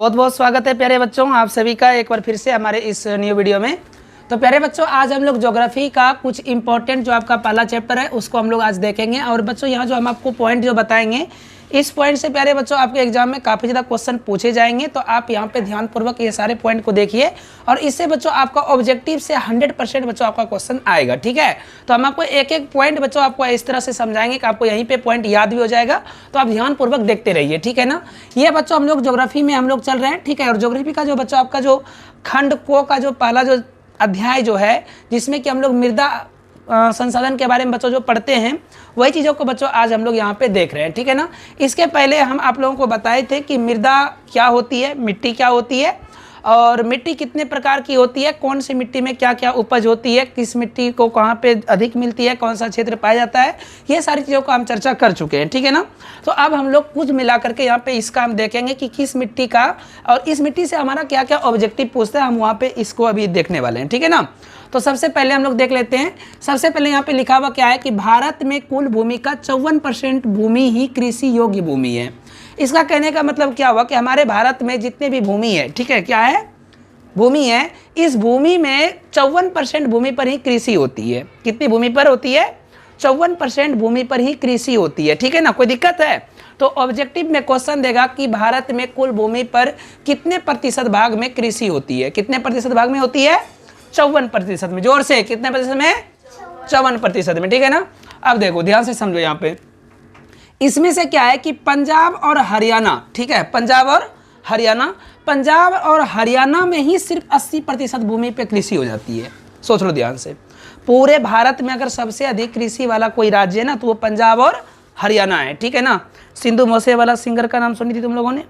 बहुत बहुत स्वागत है प्यारे बच्चों आप सभी का एक बार फिर से हमारे इस न्यू वीडियो में। तो प्यारे बच्चों आज हम लोग ज्योग्राफी का कुछ इंपॉर्टेंट जो आपका पहला चैप्टर है उसको हम लोग आज देखेंगे। और बच्चों यहाँ जो हम आपको पॉइंट जो बताएंगे इस पॉइंट से प्यारे बच्चों आपके एग्जाम में काफ़ी ज़्यादा क्वेश्चन पूछे जाएंगे। तो आप यहाँ पे ध्यानपूर्वक ये सारे पॉइंट को देखिए और इससे बच्चों आपका ऑब्जेक्टिव से 100% बच्चों आपका क्वेश्चन आएगा। ठीक है, तो हम आपको एक एक पॉइंट बच्चों आपको इस तरह से समझाएंगे कि आपको यहीं पे पॉइंट याद भी हो जाएगा। तो आप ध्यानपूर्वक देखते रहिए, ठीक है ना। ये बच्चों हम लोग ज्योग्राफी में हम लोग चल रहे हैं, ठीक है। और ज्योग्राफी का जो बच्चों आपका जो खंड को का जो पहला जो अध्याय जो है जिसमें कि हम लोग मृदा संसाधन के बारे में बच्चों जो पढ़ते हैं वही चीज़ों को बच्चों आज हम लोग यहाँ पे देख रहे हैं, ठीक है ना। इसके पहले हम आप लोगों को बताए थे कि मृदा क्या होती है, मिट्टी क्या होती है और मिट्टी कितने प्रकार की होती है, कौन सी मिट्टी में क्या क्या उपज होती है, किस मिट्टी को कहाँ पे अधिक मिलती है, कौन सा क्षेत्र पाया जाता है, ये सारी चीज़ों को हम चर्चा कर चुके हैं, ठीक है ना। तो अब हम लोग कुछ मिला करके यहाँ पे इसका हम देखेंगे कि किस मिट्टी का और इस मिट्टी से हमारा क्या क्या ऑब्जेक्टिव पूछता है, हम वहाँ पे इसको अभी देखने वाले हैं, ठीक है ना। तो सबसे पहले हम लोग देख लेते हैं। सबसे पहले यहाँ पे लिखा हुआ क्या है कि भारत में कुल भूमि का 54% भूमि ही कृषि योग्य भूमि है। इसका कहने का मतलब क्या हुआ कि हमारे भारत में जितने भी भूमि है, ठीक है, क्या है, भूमि है, इस भूमि में 54% भूमि पर ही कृषि होती है। कितनी भूमि पर होती है? 54% भूमि पर ही कृषि होती है, ठीक है ना। कोई दिक्कत है तो ऑब्जेक्टिव में क्वेश्चन देगा कि भारत में कुल भूमि पर कितने प्रतिशत भाग में कृषि होती है। कितने प्रतिशत भाग में होती है? 54% में। जोर से कितने प्रतिशत में? 54% में, ठीक है ना। अब देखो ध्यान से समझो यहाँ पे, इसमें से क्या है कि पंजाब और हरियाणा, ठीक है, पंजाब और हरियाणा में ही सिर्फ 80% भूमि पे कृषि हो जाती है। सोच लो ध्यान से, पूरे भारत में अगर सबसे अधिक कृषि वाला कोई राज्य है ना तो वो पंजाब और हरियाणा है, ठीक है ना। सिंधु मूसेवाला सिंगर का नाम सुनी थी तुम लोगों ने,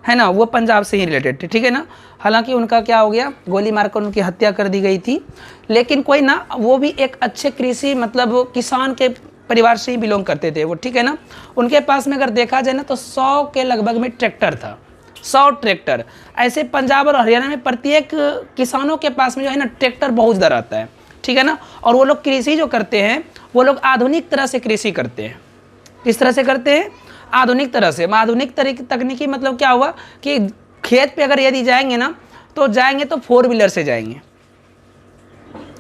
है ना, वो पंजाब से ही रिलेटेड थे, ठीक है ना। हालांकि उनका क्या हो गया, गोली मारकर उनकी हत्या कर दी गई थी, लेकिन कोई ना, वो भी एक अच्छे कृषि मतलब किसान के परिवार से ही बिलोंग करते थे वो, ठीक है ना। उनके पास में अगर देखा जाए ना तो 100 के लगभग में ट्रैक्टर था, 100 ट्रैक्टर। ऐसे पंजाब और हरियाणा में प्रत्येक किसानों के पास में जो है ना ट्रैक्टर बहुत ज़्यादा आता है, ठीक है ना। और वो लोग कृषि जो करते हैं वो लोग आधुनिक तरह से कृषि करते हैं। किस तरह से करते हैं? आधुनिक तरह से। आधुनिक तकनीकी मतलब क्या हुआ कि खेत पे अगर यदि जाएंगे ना तो जाएंगे तो 4 व्हीलर से जाएंगे।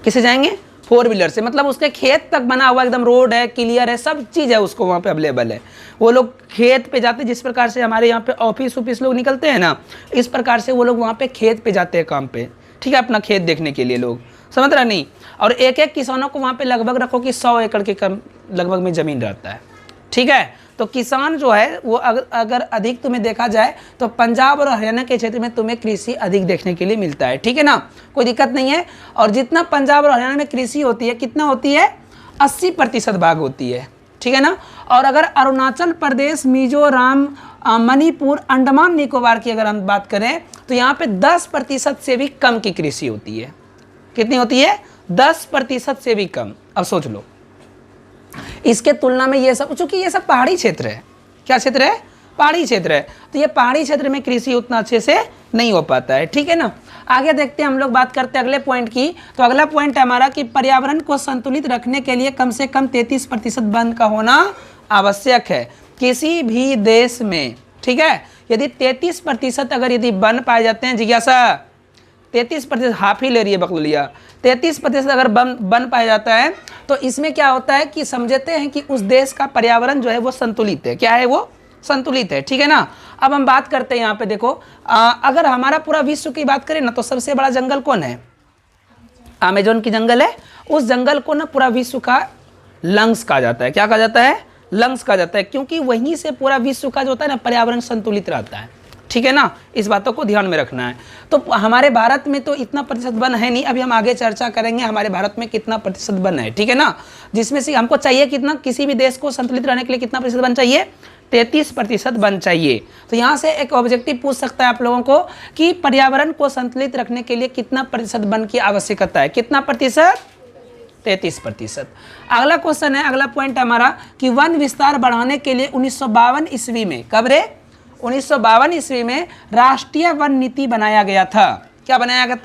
किससे जाएंगे? 4 व्हीलर से। मतलब उसके खेत तक बना हुआ एकदम रोड है, क्लियर है, सब चीज़ है उसको वहाँ पे अवेलेबल है। वो लोग खेत पे जाते, जिस प्रकार से हमारे यहाँ पे ऑफिस लोग निकलते हैं ना, इस प्रकार से वो लोग वहाँ पे खेत पे जाते हैं काम पे, ठीक है, अपना खेत देखने के लिए लोग, समझ रहा नहीं। और एक एक किसानों को वहाँ पे लगभग रखो कि 100 एकड़ के कम लगभग में ज़मीन रहता है, ठीक है। तो किसान जो है वो अगर अधिक तुम्हें देखा जाए तो पंजाब और हरियाणा के क्षेत्र में तुम्हें कृषि अधिक देखने के लिए मिलता है, ठीक है ना, कोई दिक्कत नहीं है। और जितना पंजाब और हरियाणा में कृषि होती है, कितना होती है? 80% भाग होती है, ठीक है ना। और अगर अरुणाचल प्रदेश, मिजोरम, मणिपुर, अंडमान निकोबार की अगर हम बात करें तो यहाँ पे 10% से भी कम की कृषि होती है। कितनी होती है? 10% से भी कम। अब सोच लो, इसके तुलना में ये सब, चूंकि ये सब पहाड़ी क्षेत्र है, क्या क्षेत्र है? पहाड़ी क्षेत्र है, तो ये पहाड़ी क्षेत्र में कृषि उतना अच्छे से नहीं हो पाता है, ठीक है ना। आगे देखते हैं, हम लोग बात करते हैं अगले पॉइंट की। तो अगला पॉइंट है हमारा कि पर्यावरण को संतुलित रखने के लिए कम से कम 33% वन का होना आवश्यक है किसी भी देश में, ठीक है। यदि 33% अगर यदि वन पाए जाते हैं, जिज्ञासा 33% हाफ ही ले रही है बकलिया, 33% अगर वन पाया जाता है तो इसमें क्या होता है कि समझते हैं कि उस देश का पर्यावरण जो है वो संतुलित है। क्या है वो? संतुलित है, ठीक है ना। अब हम बात करते हैं यहाँ पे, देखो अगर हमारा पूरा विश्व की बात करें ना तो सबसे बड़ा जंगल कौन है? अमेजोन की जंगल है। उस जंगल को ना पूरा विश्व का लंग्स कहा जाता है। क्या कहा जाता है? लंग्स कहा जाता है, क्योंकि वहीं से पूरा विश्व का जो होता है ना पर्यावरण संतुलित रहता है, ठीक है ना। इस बातों को ध्यान में रखना है। तो हमारे भारत में तो इतना प्रतिशत वन है नहीं, अभी हम आगे चर्चा करेंगे हमारे भारत में कितना प्रतिशत वन है, ठीक है ना। जिसमें से हमको चाहिए कितना, किसी भी देश को संतुलित रहने के लिए कितना प्रतिशत वन चाहिए? 33% वन चाहिए। तो यहाँ से एक ऑब्जेक्टिव पूछ सकता है आप लोगों को कि पर्यावरण को संतुलित रखने के लिए कितना प्रतिशत वन की आवश्यकता है? कितना प्रतिशत? 33%। अगला क्वेश्चन है, अगला पॉइंट हमारा कि वन विस्तार बढ़ाने के लिए 1952 ईस्वी में, कब रे? 1952 ईस्वी में राष्ट्रीय वन नीति बनाया गया था। क्या बनाया गया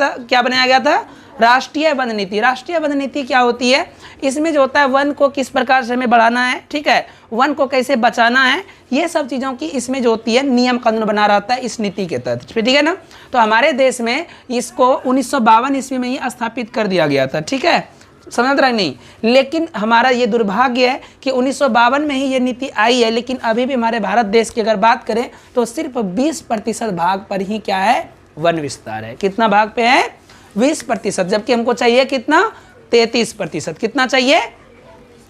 था? राष्ट्रीय वन नीति। राष्ट्रीय वन नीति क्या होती है? इसमें जो होता है वन को किस प्रकार से हमें बढ़ाना है, ठीक है, वन को कैसे बचाना है, ये सब चीज़ों की इसमें जो होती है नियम कानून बना रहता है इस नीति के तहत, ठीक है ना। तो हमारे देश में इसको 1952 ईस्वी में ही स्थापित कर दिया गया था, ठीक है, समझ रहे नहीं। लेकिन हमारा ये दुर्भाग्य है कि 1952 में ही ये नीति आई है, लेकिन अभी भी हमारे भारत देश की अगर बात करें तो सिर्फ 20% भाग पर ही क्या है, वन विस्तार है। कितना भाग पे है? 20%, जबकि हमको चाहिए कितना? 33%। कितना चाहिए?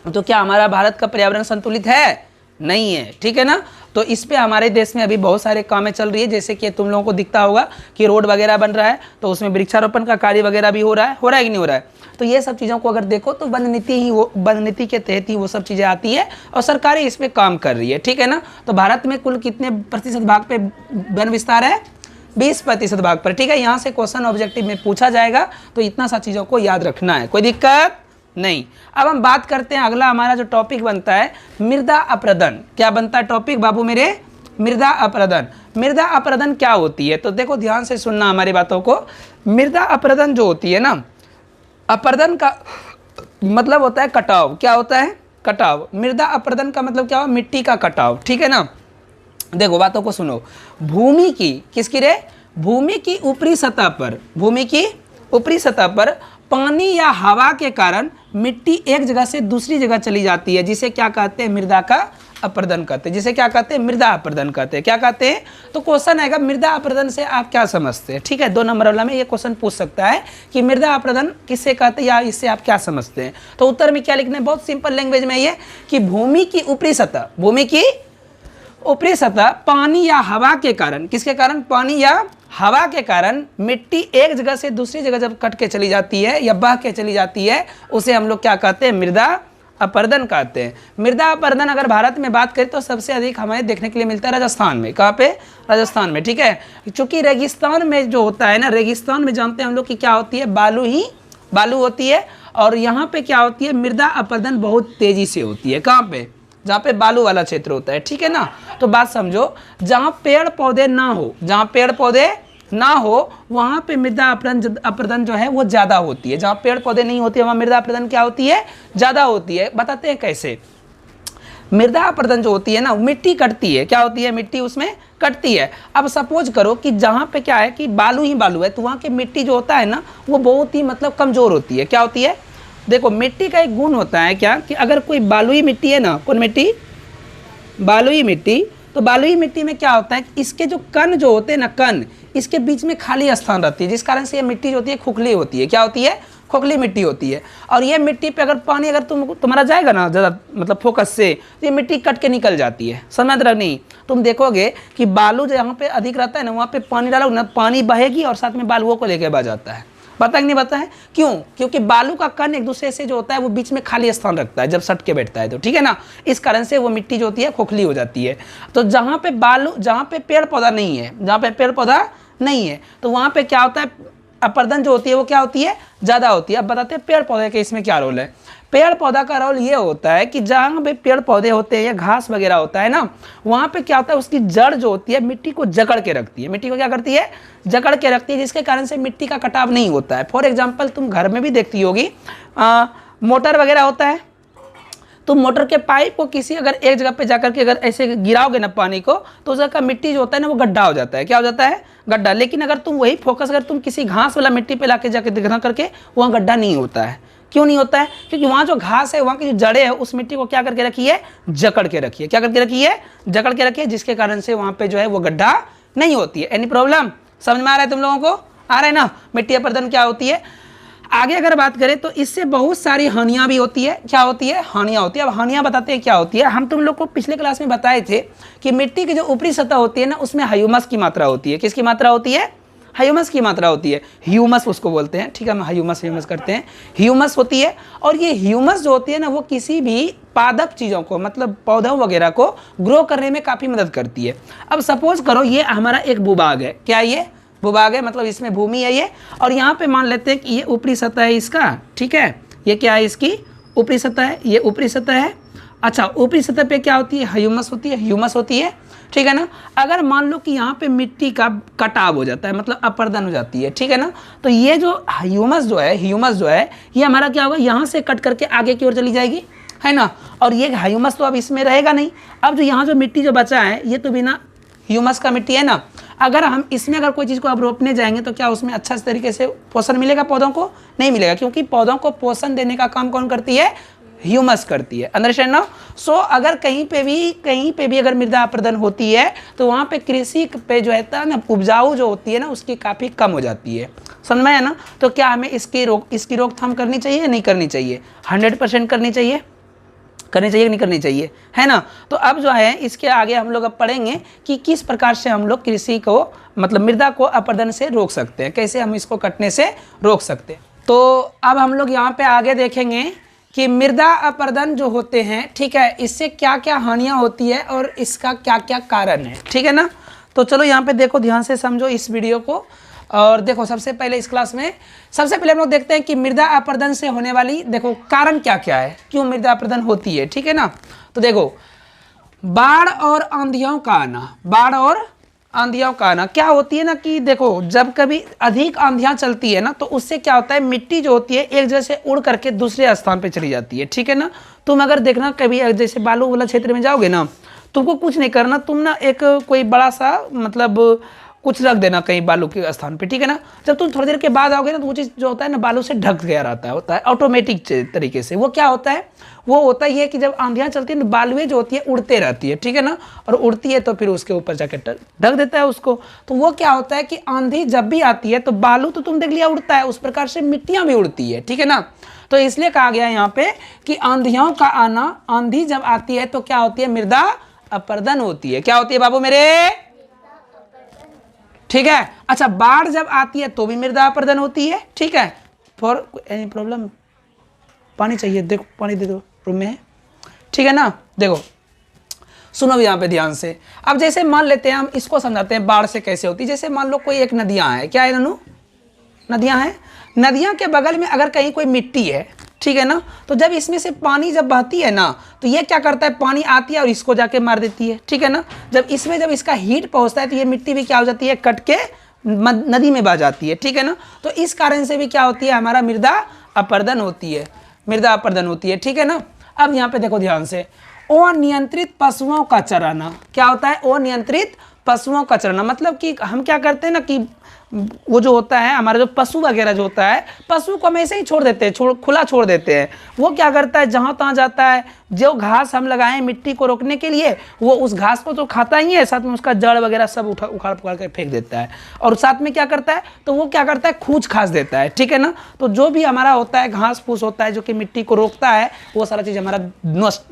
तो क्या हमारा भारत का पर्यावरण संतुलित है? नहीं है, ठीक है ना। तो इस पे हमारे देश में अभी बहुत सारे कामें चल रही है, जैसे कि तुम लोगों को दिखता होगा कि रोड वगैरह बन रहा है, तो उसमें वृक्षारोपण का कार्य वगैरह भी हो रहा है कि नहीं हो रहा है। तो ये सब चीज़ों को अगर देखो तो वन नीति के तहत ही वो सब चीज़ें आती है और सरकारें इस पर काम कर रही है, ठीक है ना। तो भारत में कुल कितने प्रतिशत भाग पे वन विस्तार है? 20% भाग पर, ठीक है। यहाँ से क्वेश्चन ऑब्जेक्टिव में पूछा जाएगा, तो इतना सा चीज़ों को याद रखना है, कोई दिक्कत नहीं। अब हम बात करते हैं, अगला हमारा जो टॉपिक बनता है मृदा अपरदन। क्या बनता है टॉपिक बाबू मेरे? मृदा अपरदन। मृदा अपरदन क्या होती है? तो देखो ध्यान से सुनना हमारी बातों को। मृदा अपरदन जो होती है ना, अपरदन का मतलब होता है कटाव। क्या होता है? कटाव। मृदा अपरदन का मतलब क्या हो? मिट्टी का कटाव, ठीक है ना। देखो बातों को सुनो। भूमि की, किसकी रे? भूमि की ऊपरी सतह पर, भूमि की ऊपरी सतह पर पानी या हवा के कारण मिट्टी एक जगह से दूसरी जगह चली जाती है, जिसे क्या कहते हैं? मृदा का अपरदन कहते हैं। जिसे क्या कहते हैं? मृदा अपरदन कहते हैं। क्या कहते हैं? तो क्वेश्चन आएगा मृदा अपरदन से आप क्या समझते हैं, ठीक है। 2 नंबर वाला में ये क्वेश्चन पूछ सकता है कि मृदा अपरदन किससे कहते हैं या इससे आप क्या समझते हैं। तो उत्तर में क्या लिखना है? बहुत सिंपल लैंग्वेज में ये कि भूमि की ऊपरी सतह, भूमि की ऊपरी सतह पानी या हवा के कारण, किसके कारण? पानी या हवा के कारण मिट्टी एक जगह से दूसरी जगह जब कट के चली जाती है या बह के चली जाती है, उसे हम लोग क्या कहते हैं? मृदा अपरदन कहते हैं। मृदा अपरदन अगर भारत में बात करें तो सबसे अधिक हमें देखने के लिए मिलता है राजस्थान में। कहाँ पे? राजस्थान में, ठीक है। चूंकि रेगिस्तान में जो होता है ना, रेगिस्तान में जानते हैं हम लोग कि क्या होती है? बालू होती है। और यहाँ पे क्या होती है? मृदा अपरदन बहुत तेजी से होती है। कहाँ पे? जहाँ पे बालू वाला क्षेत्र होता है, ठीक है ना। तो बात समझो, जहाँ पेड़ पौधे ना हो, जहाँ पेड़ पौधे ना हो वहाँ पे मृदा अपरदन जो है वो ज़्यादा होती है। जहाँ पेड़ पौधे नहीं होते वहाँ मृदा अपरदन क्या होती है? ज़्यादा होती है। बताते हैं कैसे। मृदा अपरदन जो होती है ना, मिट्टी कटती है। क्या होती है? मिट्टी उसमें कटती है। अब सपोज करो कि जहाँ पे क्या है कि बालू ही बालू है, तो वहाँ की मिट्टी जो होता है ना वो बहुत ही मतलब कमज़ोर होती है। क्या होती है? देखो मिट्टी का एक गुण होता है क्या कि अगर कोई बालुई मिट्टी है ना, कौन मिट्टी? बालुई मिट्टी। तो बालुई मिट्टी में क्या होता है कि इसके जो कण जो होते हैं ना, कण, इसके बीच में खाली स्थान रहती है, जिस कारण से ये मिट्टी जो होती है खोखली होती है। क्या होती है? खोखली मिट्टी होती है। और ये मिट्टी पे अगर पानी अगर तुम्हारा जाएगा ना ज़्यादा मतलब फोकस से, तो ये मिट्टी कट के निकल जाती है। समझ रहे नहीं? तुम देखोगे कि बालू जहाँ पे अधिक रहता है ना, वहाँ पे पानी डालोगे ना, पानी बहेगी और साथ में बालुओं को लेके बह जाता है। पता कि नहीं पता है क्यों? क्योंकि बालू का कण एक दूसरे से जो होता है वो बीच में खाली स्थान रखता है जब सट के बैठता है, तो ठीक है ना। इस कारण से वो मिट्टी जो होती है खोखली हो जाती है। तो जहाँ पे पेड़ पौधा नहीं है, जहाँ पे पेड़ पौधा नहीं है, तो वहाँ पे क्या होता है? अपरदन जो होती है वो क्या होती है? ज़्यादा होती है। अब बताते हैं पेड़ पौधे के इसमें क्या रोल है। पेड़ पौधा का रोल ये होता है कि जहाँ पे पेड़ पौधे होते हैं या घास वगैरह होता है ना, वहाँ पे क्या होता है? उसकी जड़ जो होती है मिट्टी को जकड़ के रखती है। मिट्टी को क्या करती है? जकड़ के रखती है, जिसके कारण से मिट्टी का कटाव नहीं होता है। फॉर एग्जाम्पल तुम घर में भी देखती होगी, मोटर वगैरह होता है, तो मोटर के पाइप को किसी अगर एक जगह पे जाकर के अगर ऐसे गिराओगे ना पानी को, तो उसका मिट्टी जो होता है ना वो गड्ढा हो जाता है। क्या हो जाता है? गड्ढा। लेकिन अगर तुम वही फोकस अगर तुम किसी घास वाला मिट्टी पे लाके जाके दिखना करके, वहाँ गड्ढा नहीं होता है। क्यों नहीं होता है? क्योंकि वहाँ जो घास है, वहाँ की जो जड़ें है, उस मिट्टी को क्या करके रखी है? जकड़ के रखी है। क्या करके रखी है? जकड़ के रखी है, जिसके कारण से वहाँ पे जो है वो गड्ढा नहीं होती है। Any problem? समझ में आ रहा है तुम लोगों को? आ रहा है ना? मिट्टी अपरदन क्या होती है। आगे अगर बात करें तो इससे बहुत सारी हानियां भी होती है। क्या होती है? हानियां होती है। अब हानियां बताते हैं क्या होती है। हम तुम लोग को पिछले क्लास में बताए थे कि मिट्टी की जो ऊपरी सतह होती है ना, उसमें ह्यूमस की मात्रा होती है। किसकी मात्रा होती है? ह्यूमस की मात्रा होती है। ह्यूमस उसको बोलते हैं, ठीक है, हम ह्यूमस करते हैं। ह्यूमस होती है, और ये ह्यूमस जो होती है ना वो किसी भी पादप चीज़ों को मतलब पौधों वगैरह को ग्रो करने में काफ़ी मदद करती है। अब सपोज करो ये हमारा एक भूभाग है। क्या ये? भूभाग है, मतलब इसमें भूमि है ये, और यहाँ पे मान लेते हैं कि ये ऊपरी सतह है इसका, ठीक है। ये क्या है? इसकी ऊपरी सतह है, ये ऊपरी सतह है। अच्छा, ऊपरी सतह पे क्या होती है? ह्यूमस होती है। ह्यूमस होती है, ठीक है ना। अगर मान लो कि यहाँ पे मिट्टी का कटाव हो जाता है, मतलब अपर्दन हो जाती है, ठीक है ना, तो ये जो ह्यूमस जो है ये हमारा क्या होगा, यहाँ से कट करके आगे की ओर चली जाएगी, है ना। और ये ह्यूमस तो अब इसमें रहेगा नहीं। अब जो यहाँ जो मिट्टी जो बचा है ये तो बिना ह्यूमस का मिट्टी है ना। अगर हम इसमें अगर कोई चीज़ को अब रोपने जाएंगे तो क्या उसमें अच्छा तरीके से पोषण मिलेगा पौधों को? नहीं मिलेगा, क्योंकि पौधों को पोषण देने का काम कौन करती है? ह्यूमस करती है। अंडरस्टैंड ना। सो अगर कहीं पे भी अगर मृदा अपर्दन होती है तो वहाँ पे कृषि पे जो है ना उपजाऊ जो होती है ना उसकी काफ़ी कम हो जाती है। समझ में है ना। तो क्या हमें इसकी रोकथाम करनी चाहिए या नहीं करनी चाहिए? 100% करनी चाहिए नहीं करनी चाहिए, है ना। तो अब जो है इसके आगे हम लोग अब पढ़ेंगे कि किस प्रकार से हम लोग कृषि को मतलब मृदा को अपर्दन से रोक सकते हैं, कैसे हम इसको कटने से रोक सकते हैं। तो अब हम लोग यहाँ पे आगे देखेंगे कि मृदा अपर्दन जो होते हैं, ठीक है, इससे क्या क्या हानियाँ होती है और इसका क्या क्या कारण है, ठीक है ना। तो चलो यहाँ पे देखो, ध्यान से समझो इस वीडियो को। और देखो सबसे पहले इस क्लास में सबसे पहले हम लोग देखते हैं कि मृदा अपर्दन से होने वाली देखो कारण क्या क्या है, क्यों मृदा अपर्दन होती है, ठीक है ना। तो देखो बाढ़ और आंधियों का आना क्या होती है ना कि देखो जब कभी अधिक आंधियां चलती है ना तो उससे क्या होता है, मिट्टी जो होती है एक जगह से उड़ करके दूसरे स्थान पे चली जाती है, ठीक है ना। तुम अगर देखना कभी जैसे बालू वाला क्षेत्र में जाओगे ना, तुमको कुछ नहीं करना, तुम ना एक कोई बड़ा सा मतलब कुछ रख देना कहीं बालू के स्थान पे, ठीक है ना। जब तुम थोड़ी देर के बाद आओगे ना तो वो चीज़ जो होता है ना बालू से ढक गया होता है ऑटोमेटिक तरीके से। वो क्या होता है, वो होता ही है कि जब आंधियाँ चलती है ना बालुएं जो होती है उड़ते रहती है, ठीक है ना, और उड़ती है तो फिर उसके ऊपर जाके ढक देता है उसको। तो वो क्या होता है कि आंधी जब भी आती है तो बालू तो तुम देख लिया उड़ता है, उस प्रकार से मिट्टियाँ भी उड़ती है, ठीक है ना। तो इसलिए कहा गया है यहाँ पे कि आंधियों का आना, आंधी जब आती है तो क्या होती है, मृदा अपर्दन होती है। क्या होती है बाबू मेरे? ठीक है। अच्छा बाढ़ जब आती है तो भी मृदा अपर्दन होती है, ठीक है। फॉर एनी प्रॉब्लम पानी चाहिए, देखो पानी दे दो, रूम में है, ठीक है ना। देखो सुनो यहाँ पे ध्यान से। अब जैसे मान लेते हैं, हम इसको समझाते हैं बाढ़ से कैसे होती है। जैसे मान लो कोई एक नदियाँ है, क्या है ननू? नदियाँ हैं। नदियाँ के बगल में अगर कहीं कोई मिट्टी है, ठीक है ना, तो जब इसमें से पानी जब बहती है ना तो ये क्या करता है, पानी आती है और इसको जाके मार देती है, ठीक है ना। जब इसका हीट पहुंचता है तो ये मिट्टी भी क्या हो जाती है, कट के नदी में बह जाती है, ठीक है ना। तो इस कारण से भी क्या होती है, हमारा मृदा अपर्दन होती है, ठीक है ना। अब यहाँ पे देखो ध्यान से, अनियंत्रित पशुओं का चराना क्या होता है, अनियंत्रित पशुओं का चराना मतलब कि हम क्या करते हैं ना कि वो जो होता है हमारा जो पशु वगैरह जो होता है, पशु को हम ऐसे ही छोड़ देते हैं, खुला छोड़ देते हैं। वो क्या करता है, जहाँ तहाँ जाता है, जो घास हम लगाए हैं मिट्टी को रोकने के लिए वो उस घास को तो खाता ही है, साथ में उसका जड़ वगैरह सब उखाड़ पुखाड़ कर फेंक देता है। और साथ में क्या करता है, तो वो क्या करता है, खूंच खास देता है, ठीक है ना। तो जो भी हमारा होता है घास फूस होता है जो कि मिट्टी को रोकता है, वो सारा चीज़ हमारा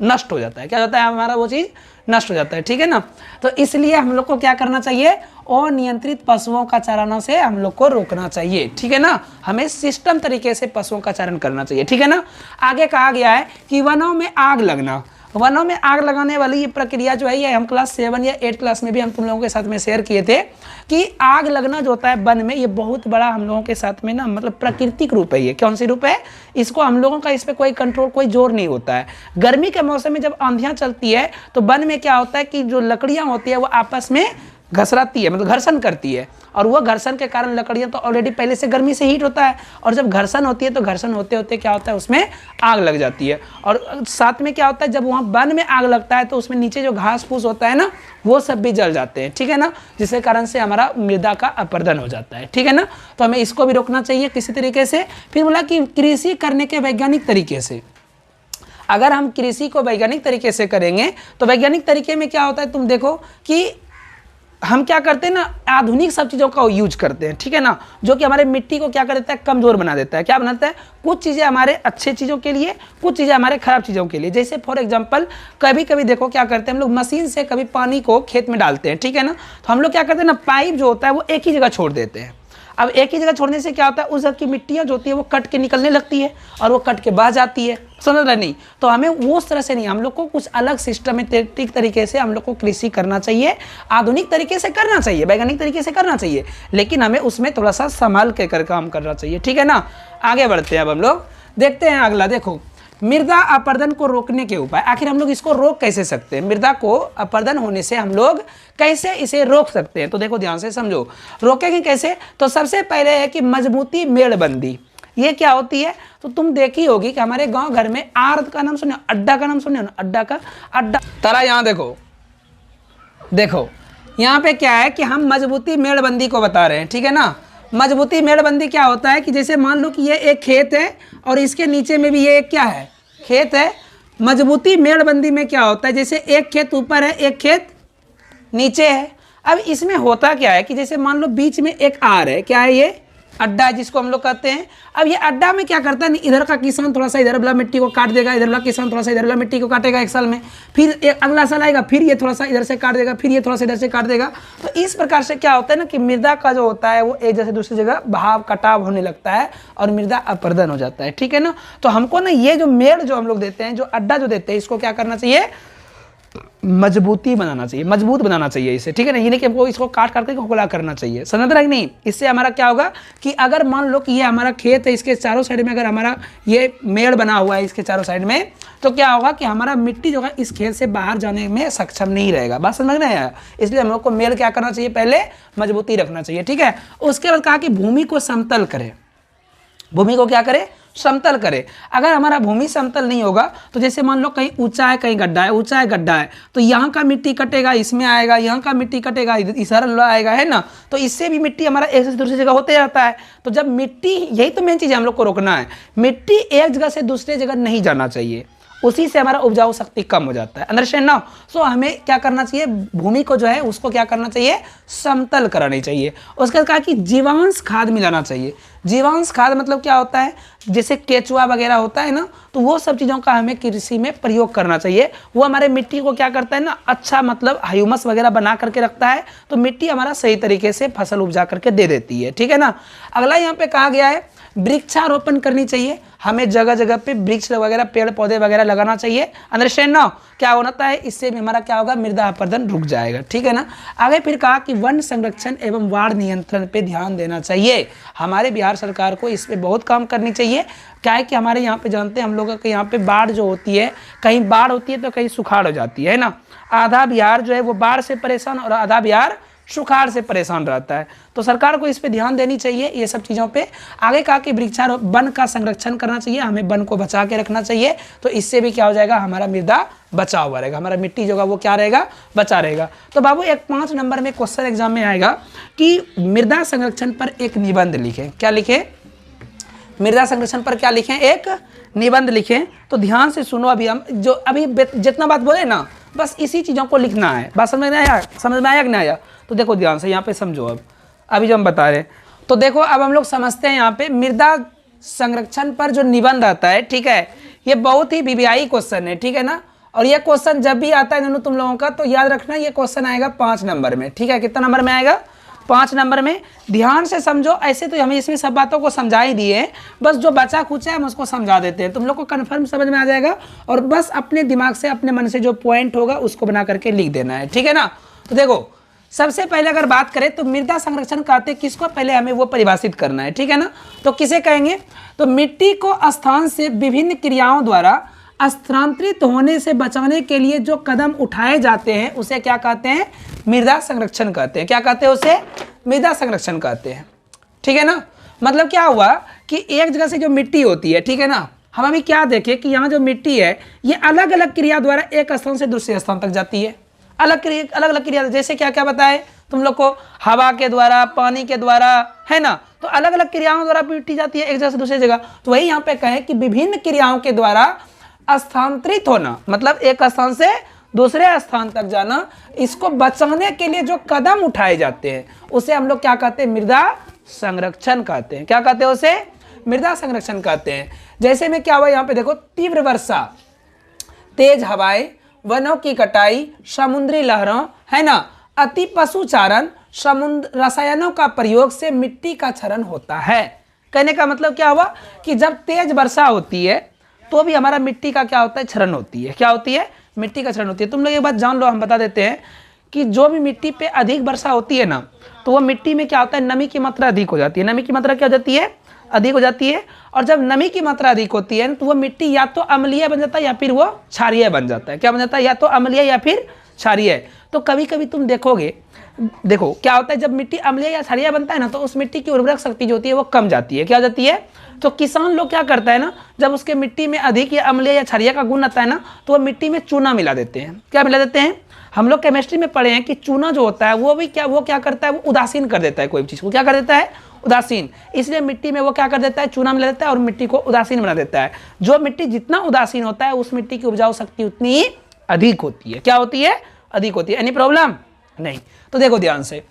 नष्ट हो जाता है। क्या होता है, हमारा वो चीज़ नष्ट हो जाता है, ठीक है ना। तो इसलिए हम लोग को क्या करना चाहिए, अनियंत्रित पशुओं का चारण से हम लोग को रोकना चाहिए, ठीक है ना। हमें सिस्टम तरीके से पशुओं का चारण करना चाहिए, ठीक है ना। आगे कहा गया है कि वनों में आग लगना, वनों में आग लगाने वाली ये प्रक्रिया जो है ये हम क्लास 7 या 8 क्लास में भी हम तुम लोगों के साथ में शेयर किए थे कि आग लगना जो होता है वन में, ये बहुत बड़ा हम लोगों के साथ में ना मतलब प्राकृतिक रूप है। ये कौन सी रूप है, इसको हम लोगों का इस पर कोई कंट्रोल कोई जोर नहीं होता है। गर्मी के मौसम में जब आंधियाँ चलती है तो वन में क्या होता है कि जो लकड़ियाँ होती है वो आपस में घसराती है, मतलब घर्षण करती है, और वो घर्षण के कारण लकड़ियाँ तो ऑलरेडी पहले से गर्मी से हीट होता है, और जब घर्षण होती है तो घर्षण होते होते क्या होता है, उसमें आग लग जाती है। और साथ में क्या होता है, जब वहाँ वन में आग लगता है तो उसमें नीचे जो घास फूस होता है ना वो सब भी जल जाते हैं, ठीक है ना, जिसके कारण से हमारा मृदा का अपर्दन हो जाता है, ठीक है ना। तो हमें इसको भी रोकना चाहिए किसी तरीके से। फिर बोला कि कृषि करने के वैज्ञानिक तरीके से, अगर हम कृषि को वैज्ञानिक तरीके से करेंगे तो वैज्ञानिक तरीके में क्या होता है, तुम देखो कि हम क्या करते हैं ना, आधुनिक सब चीज़ों का यूज करते हैं, ठीक है ना, जो कि हमारे मिट्टी को क्या कर देता है, कमज़ोर बना देता है। क्या बनाता है, कुछ चीज़ें हमारे अच्छे चीज़ों के लिए, कुछ चीज़ें हमारे खराब चीज़ों के लिए। जैसे फॉर एग्जांपल कभी कभी देखो क्या करते हैं हम लोग, मशीन से कभी पानी को खेत में डालते हैं, ठीक है ना, तो हम लोग क्या करते हैं ना, पाइप जो होता है वो एक ही जगह छोड़ देते हैं। अब एक ही जगह छोड़ने से क्या होता है, उस जगह की मिट्टियाँ जो होती है वो कट के निकलने लगती है और वो कट के बह जाती है, समझ रहे नहीं। तो हमें वो उस तरह से नहीं, हम लोग को कुछ अलग सिस्टमेटिक तरीके से हम लोग को कृषि करना चाहिए, आधुनिक तरीके से करना चाहिए, वैज्ञानिक तरीके से करना चाहिए, लेकिन हमें उसमें थोड़ा सा संभाल के कर काम करना चाहिए, ठीक है ना। आगे बढ़ते हैं, अब हम लोग देखते हैं अगला। देखो मृदा अपरदन को रोकने के उपाय, आखिर हम लोग इसको रोक कैसे सकते हैं, मृदा को अपरदन होने से हम लोग कैसे इसे रोक सकते हैं। तो देखो ध्यान से समझो, रोकेंगे कैसे। तो सबसे पहले है कि मजबूती मेड़बंदी। ये क्या होती है, तो तुम देखी होगी कि हमारे गांव घर में आर्द का नाम सुने, अड्डा का नाम सुने ना, अड्डा तारा। यहाँ देखो, देखो यहाँ पे क्या है कि हम मजबूती मेड़बंदी को बता रहे हैं, ठीक है ना। मजबूती मेड़बंदी क्या होता है कि जैसे मान लो कि ये एक खेत है और इसके नीचे में भी ये एक क्या है, खेत है। मजबूती मेड़बंदी में क्या होता है, जैसे एक खेत ऊपर है एक खेत नीचे है। अब इसमें होता क्या है कि जैसे मान लो बीच में एक आर है, क्या है ये, अड्डा है जिसको हम लोग कहते हैं। अब ये अड्डा में क्या करता है, इधर का किसान थोड़ा सा इधर वाला मिट्टी को काट देगा, इधर वाला किसान थोड़ा सा इधर वाला मिट्टी को काटेगा एक साल में, फिर एक अगला साल आएगा फिर ये थोड़ा सा इधर से काट देगा, फिर ये थोड़ा सा इधर से काट देगा। तो इस प्रकार से क्या होता है ना कि मृदा का जो होता है वो एक जगह से दूसरी जगह बहाव कटाव होने लगता है और मृदा अपरदन हो जाता है, ठीक है ना। तो हमको ना ये जो मेड़ जो हम लोग देते हैं, जो अड्डा जो देते हैं, इसको क्या करना चाहिए, मजबूती बनाना चाहिए, मजबूत बनाना चाहिए इसे, ठीक है ना। ये नहीं कि हमको इसको काट काट के खोखला करना चाहिए, समझ रहे नहीं। इससे हमारा क्या होगा कि अगर मान लो कि ये हमारा खेत है, इसके चारों साइड में अगर हमारा ये मेड़ बना हुआ है इसके चारों साइड में, तो क्या होगा कि हमारा मिट्टी जो है इस खेत से बाहर जाने में सक्षम नहीं रहेगा। बात समझ में आया। इसलिए हम लोग को मेड़ क्या करना चाहिए, पहले मजबूती रखना चाहिए, ठीक है। उसके बाद कहा कि भूमि को समतल करे, भूमि को क्या करे, समतल करे। अगर हमारा भूमि समतल नहीं होगा तो जैसे मान लो कहीं ऊंचा है कहीं गड्ढा है, ऊंचा है गड्ढा है, तो यहाँ का मिट्टी कटेगा इसमें आएगा, यहाँ का मिट्टी कटेगा इधर आएगा, है ना। तो इससे भी मिट्टी हमारा एक से दूसरी जगह होते जाता है। तो जब मिट्टी, यही तो मेन चीज़ है हम लोग को रोकना है, मिट्टी एक जगह से दूसरे जगह नहीं जाना चाहिए, उसी से हमारा उपजाऊ शक्ति कम हो जाता है। Understand now. सो हमें क्या करना चाहिए, भूमि को जो है उसको क्या करना चाहिए, समतल करानी चाहिए। उसके बाद कहा कि जीवांश खाद मिलाना चाहिए। जीवांश खाद मतलब क्या होता है, जैसे केचुआ वगैरह होता है ना, तो वो सब चीज़ों का हमें कृषि में प्रयोग करना चाहिए। वो हमारे मिट्टी को क्या करता है ना, अच्छा मतलब ह्यूमस वगैरह बना करके रखता है, तो मिट्टी हमारा सही तरीके से फसल उपजा करके दे देती है, ठीक है ना। अगला यहाँ पे कहा गया है वृक्षारोपण करनी चाहिए, हमें जगह जगह पे वृक्ष वगैरह पेड़ पौधे वगैरह लगाना चाहिए। अंडरस्टैंड ना। क्या होता है, इससे भी हमारा क्या होगा, मृदा अपरदन रुक जाएगा, ठीक है ना। आगे फिर कहा कि वन संरक्षण एवं बाढ़ नियंत्रण पे ध्यान देना चाहिए। हमारे बिहार सरकार को इस पे बहुत काम करनी चाहिए। क्या है कि हमारे यहाँ पे जानते हैं हम लोगों के यहाँ पे बाढ़ जो होती है, कहीं बाढ़ होती है तो कहीं सुखाड़ हो जाती है ना। आधा बिहार जो है वो बाढ़ से परेशान और आधा बिहार सुखाड़ से परेशान रहता है। तो सरकार को इस पे ध्यान देनी चाहिए, ये सब चीज़ों पे। आगे कहा कि वृक्षारोपण, वन का संरक्षण करना चाहिए, हमें वन को बचा के रखना चाहिए। तो इससे भी क्या हो जाएगा, हमारा मृदा बचा हुआ रहेगा, हमारा मिट्टी जो होगा वो क्या रहेगा, बचा रहेगा। तो बाबू एक 5 नंबर में क्वेश्चन एग्जाम में आएगा कि मृदा संरक्षण पर एक निबंध लिखें। क्या लिखें, मृदा संरक्षण पर क्या लिखें, एक निबंध लिखें। तो ध्यान से सुनो, अभी हम जो अभी जितना बात बोले ना, बस इसी चीज़ों को लिखना है। बात समझ में आया, समझ में आया कि नहीं आया। तो देखो ध्यान से यहाँ पे समझो। अब अभी जो हम बता रहे हैं, तो देखो अब हम लोग समझते हैं यहाँ पे मृदा संरक्षण पर जो निबंध आता है, ठीक है, ये बहुत ही वीवीआई क्वेश्चन है, ठीक है ना। और ये क्वेश्चन जब भी आता है दोनों तुम लोगों का, तो याद रखना ये क्वेश्चन आएगा 5 नंबर में, ठीक है। कितना नंबर में आएगा, 5 नंबर में। ध्यान से समझो, ऐसे तो हमें इसमें सब बातों को समझा ही दिए, बस जो बचा खुचा है हम उसको समझा देते हैं, तुम लोग को कन्फर्म समझ में आ जाएगा। और बस अपने दिमाग से अपने मन से जो पॉइंट होगा उसको बना करके लिख देना है, ठीक है ना। तो देखो सबसे पहले अगर बात करें तो मृदा संरक्षण कहते किसको, पहले हमें वो परिभाषित करना है, ठीक है ना। तो किसे कहेंगे, तो मिट्टी को स्थान से विभिन्न क्रियाओं द्वारा स्थानांतरित होने से बचाने के लिए जो कदम उठाए जाते हैं उसे क्या कहते हैं, मृदा संरक्षण कहते हैं। क्या कहते हैं उसे, मृदा संरक्षण कहते हैं, ठीक है ना। मतलब क्या हुआ कि एक जगह से जो मिट्टी होती है, ठीक है ना, हम अभी क्या देखें कि यहाँ जो मिट्टी है ये अलग अलग क्रिया द्वारा एक स्थान से दूसरे स्थान तक जाती है, अलग अलग क्रिया। जैसे क्या क्या बताए तुम लोग को, हवा के द्वारा, पानी के द्वारा, है ना। तो अलग अलग क्रियाओं द्वारा मिट्टी जाती है एक जगह से दूसरी जगह। तो वही यहाँ पे कहें कि विभिन्न क्रियाओं के द्वारा स्थानांतरित होना, मतलब एक स्थान से दूसरे स्थान तक जाना, इसको बचाने के लिए जो कदम उठाए जाते हैं उसे हम लोग क्या कहते हैं, मृदा संरक्षण कहते हैं। क्या कहते हैं उसे, मृदा संरक्षण कहते हैं। जैसे में क्या हुआ यहाँ पे देखो, तीव्र वर्षा, तेज हवाएं, वनों की कटाई, समुद्री लहरों, है ना, अति पशुचारण, समुद्र रसायनों का प्रयोग से मिट्टी का क्षरण होता है। कहने का मतलब क्या हुआ कि जब तेज वर्षा होती है तो भी हमारा मिट्टी का क्या होता है, क्षरण होती है। क्या होती है, मिट्टी का क्षरण होती है। तुम लोग एक बात जान लो, हम बता देते हैं कि जो भी मिट्टी पे अधिक वर्षा होती है ना, तो वो मिट्टी में क्या होता है, नमी की मात्रा अधिक हो जाती है। नमी की मात्रा क्या हो जाती है, अधिक हो जाती है। और जब नमी की मात्रा अधिक होती है तो वो मिट्टी या तो अम्लीय बन जाता है या फिर वो क्षारीय बन जाता है। क्या बन जाता है, या तो अम्लीय या फिर क्षारीय। तो कभी कभी तुम देखोगे, देखो क्या होता है, जब मिट्टी अम्लीय या क्षारीय बनता है ना, तो उस मिट्टी की उर्वरक शक्ति जो होती है वो कम जाती है। क्या हो जाती है, तो किसान लोग क्या करता है ना, जब उसके मिट्टी में अधिक या अम्लीय या क्षारीय का गुण आता है ना, तो वो मिट्टी में चूना मिला देते हैं। क्या मिला देते हैं, हम लोग केमिस्ट्री में पढ़े हैं कि चूना जो होता है वो भी क्या करता है, वो उदासीन कर देता है कोई चीज़ को। क्या कर देता है, उदासीन। इसलिए मिट्टी में वो क्या कर देता है, चूना मिला देता है और मिट्टी को उदासीन बना देता है। जो मिट्टी जितना उदासीन होता है उस मिट्टी की उपजाऊ शक्ति उतनी ही अधिक होती है। क्या होती है, अधिक होती है। एनी प्रॉब्लम नहीं। तो देखो ध्यान से,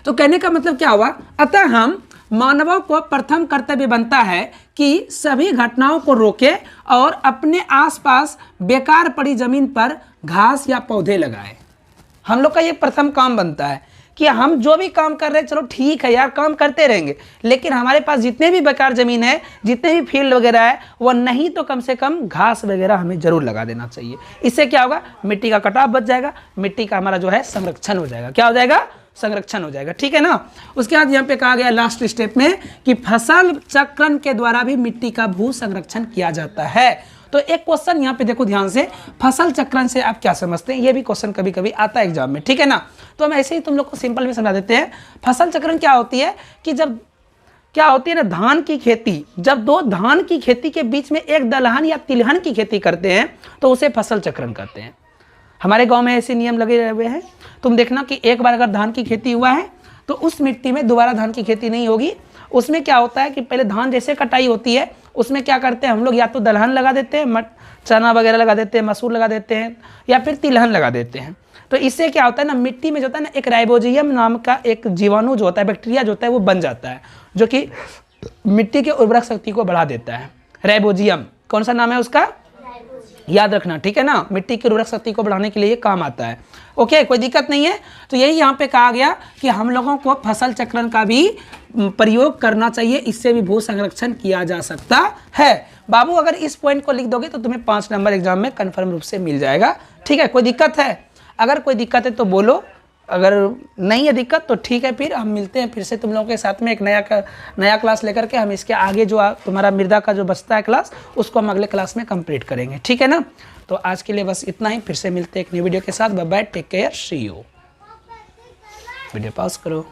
तो कहने का मतलब क्या हुआ, अतः हम मानवों को प्रथम कर्तव्य बनता है कि सभी घटनाओं को रोके और अपने आसपास बेकार पड़ी जमीन पर घास या पौधे लगाए। हम लोग का ये प्रथम काम बनता है कि हम जो भी काम कर रहे हैं, चलो ठीक है यार, काम करते रहेंगे, लेकिन हमारे पास जितने भी बेकार ज़मीन है, जितने भी फील्ड वगैरह है, वो नहीं तो कम से कम घास वगैरह हमें ज़रूर लगा देना चाहिए। इससे क्या होगा, मिट्टी का कटाव बच जाएगा, मिट्टी का हमारा जो है संरक्षण हो जाएगा। क्या हो जाएगा, संरक्षण हो जाएगा। ठीक है ना। उसके बाद यहाँ पे कहा गया लास्ट स्टेप में कि फसल चक्रण के द्वारा भी मिट्टी का भू संरक्षण किया जाता है। तो एक क्वेश्चन यहाँ पे देखो ध्यान से, फसल चक्रण से आप क्या समझते हैं, ये भी क्वेश्चन कभी कभी आता है एग्जाम में। ठीक है ना। तो हम ऐसे ही तुम लोग को सिंपल में समझा देते हैं। फसल चक्रण क्या होती है कि जब क्या होती है ना, धान की खेती, जब दो धान की खेती के बीच में एक दलहन या तिलहन की खेती करते हैं तो उसे फसल चक्रण कहते हैं। हमारे गांव में ऐसे नियम लगे हुए हैं। तुम देखना कि एक बार अगर धान की खेती हुआ है तो उस मिट्टी में दोबारा धान की खेती नहीं होगी। उसमें क्या होता है कि पहले धान जैसे कटाई होती है, उसमें क्या करते हैं हम लोग, या तो दलहन लगा देते हैं, चना वगैरह लगा देते हैं, मसूर लगा देते हैं, या फिर तिलहन लगा देते हैं। तो इससे क्या होता है ना, मिट्टी में जो होता है ना, एक राइबोजियम नाम का एक जीवाणु जो होता है, बैक्टीरिया जो होता है वो बन जाता है, जो कि मिट्टी के उर्वरक शक्ति को बढ़ा देता है। राइबोजियम कौन सा नाम है उसका, याद रखना। ठीक है ना, मिट्टी की उर्वरक शक्ति को बढ़ाने के लिए ये काम आता है। ओके, कोई दिक्कत नहीं है। तो यही यहाँ पे कहा गया कि हम लोगों को फसल चक्रण का भी प्रयोग करना चाहिए, इससे भी भू संरक्षण किया जा सकता है। बाबू अगर इस पॉइंट को लिख दोगे तो तुम्हें 5 नंबर एग्जाम में कन्फर्म रूप से मिल जाएगा। ठीक है, कोई दिक्कत है, अगर कोई दिक्कत है तो बोलो, अगर नहीं है दिक्कत तो ठीक है, फिर हम मिलते हैं फिर से तुम लोगों के साथ में एक नया क्लास लेकर के। हम इसके आगे जो तुम्हारा मृदा का जो बचता है क्लास, उसको हम अगले क्लास में कंप्लीट करेंगे। ठीक है ना। तो आज के लिए बस इतना ही, फिर से मिलते हैं एक न्यू वीडियो के साथ। Bye bye, take care, see you. Video pause करो।